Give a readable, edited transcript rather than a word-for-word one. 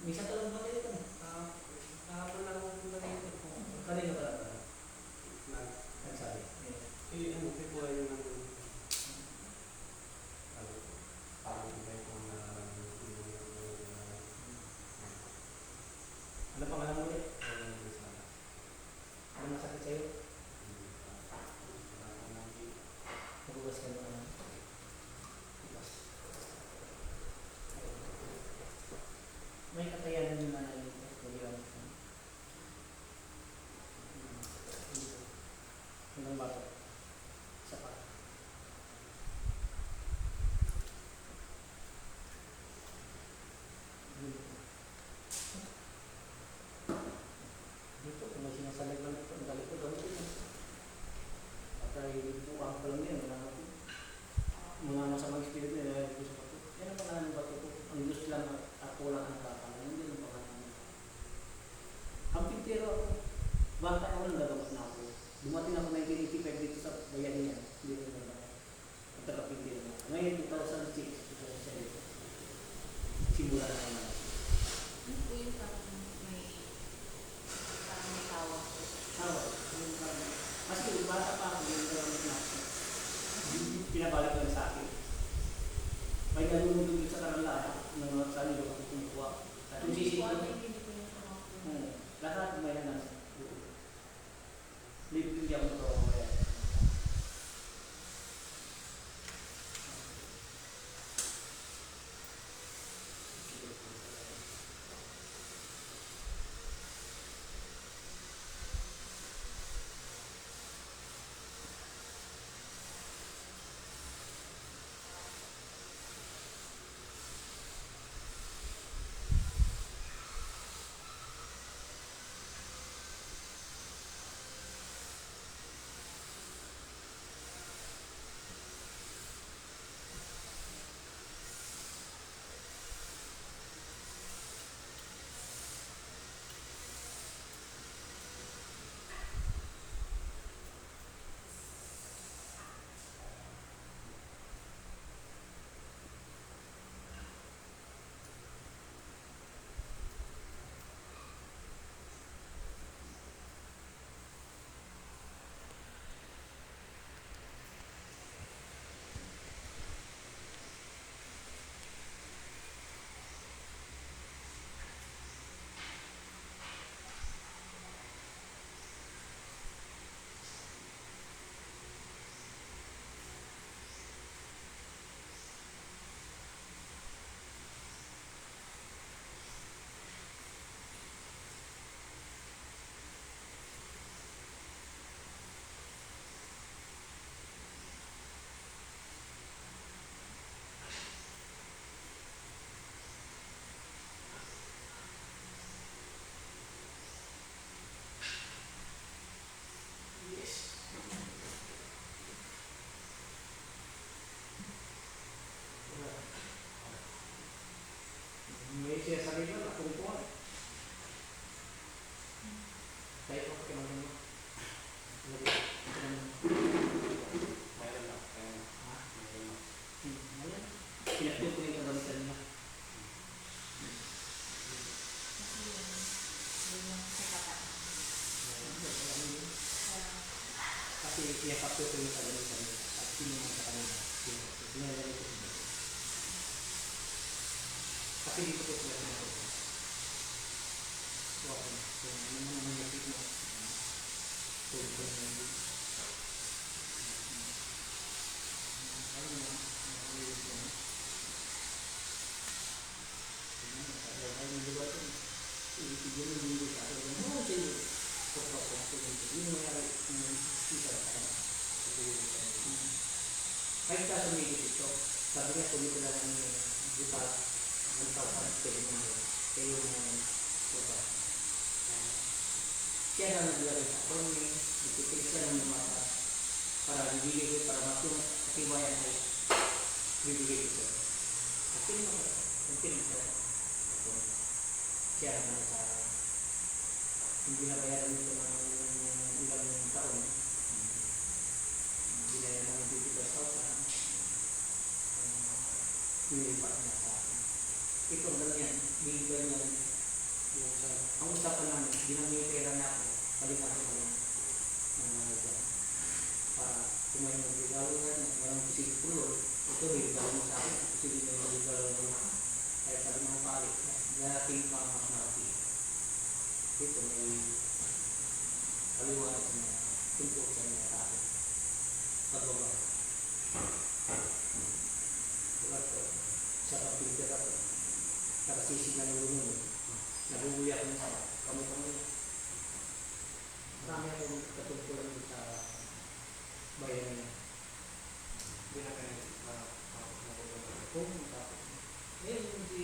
Misa talagang ba kayo ito? Kahapon lang ako punta dito. Kanina ka lang ba? Nagsabi. Ano, po ay yung Ano pangalan mo ulit? Ano masakit sa'yo? Nagugas ka naman. May kakayanan yung nanay dito. Kuliwan ko. Hanggang bago. Isa pa. Dito, kung may sinasalag lang ito, ang galit ko gawin ito. At ay bukaan ko lang yun. Mga masamang espiritu nila dito sa bato. Yan ang pangalan ng bato ko. Ang Diyos lang at ako lang ang kakalan. Yan ang pangalan ng bato. Ang pintero ako. Bata ako nang gagamat na ako. Dumating ako 1985 dito sa bayan niya. Dito na bayan. At nakapintero na. Ngayon 2006, ito sa dito. Simula na naman. Ano po yung parang may tawag po? Tawag. Kasi bata pa ako yung gagamat na ako. Pinabalik lang sa akin. May nalulunod sa karanlahan ng mga saan yung ako kumukuha. At yung sisikot, lahat may nanas. Libre niya ako ito. May siya sabi ko, akong kuha. Tayo ko, kinamang mo. mayroon lang. Pinakil ko yung kagamitan niya. Kasi iyakapyo ko yung kagamitan niya. At sinuman sa kanila. Pinagalit ko siya. Kasi dito ko sila pinakil. So ako, yung mga nangyapit mo. Tulad ko na yun. Ayun na. Ayun na. Ayun na. Diba ito? Ibigyan mo yung sa akin. Oo, sige. Yun yung nangyari ng isa sa kahit ka sumigit ito, sabi niya kumito na lang yung diba ang tawag pwede mo kayo ng diba. Siya na naglagay sa kone, ititig siya ng mga para bibigay ko, para matiwayan ay bibigay ko. At pinag siya na sa hindi na bayaran nito ng ilang taon. Hindi na yan ang 50,000. Nilipat na sa akin. Ito na yan, bigay niya Yung sa... Ang usapan namin, binamay pera na ako, palitan ko ng mga dyan. Para kumain ng regalo na, walang pisig pulo. Ito, regalo mo sa akin, pisig na yung regalo mo. Kaya sabi mga pali, dating pa mas malaki. Ito may kaliwanag na tumpok sa mga tao. Pagbaba. Wala ko. Sa kapilter ako. Nakasisig na nalunod. Nabubuya ko sa kamay-kamay. Marami akong katungkulan sa bayan niya. Hindi na kayo na Kung tapos. Eh, yung si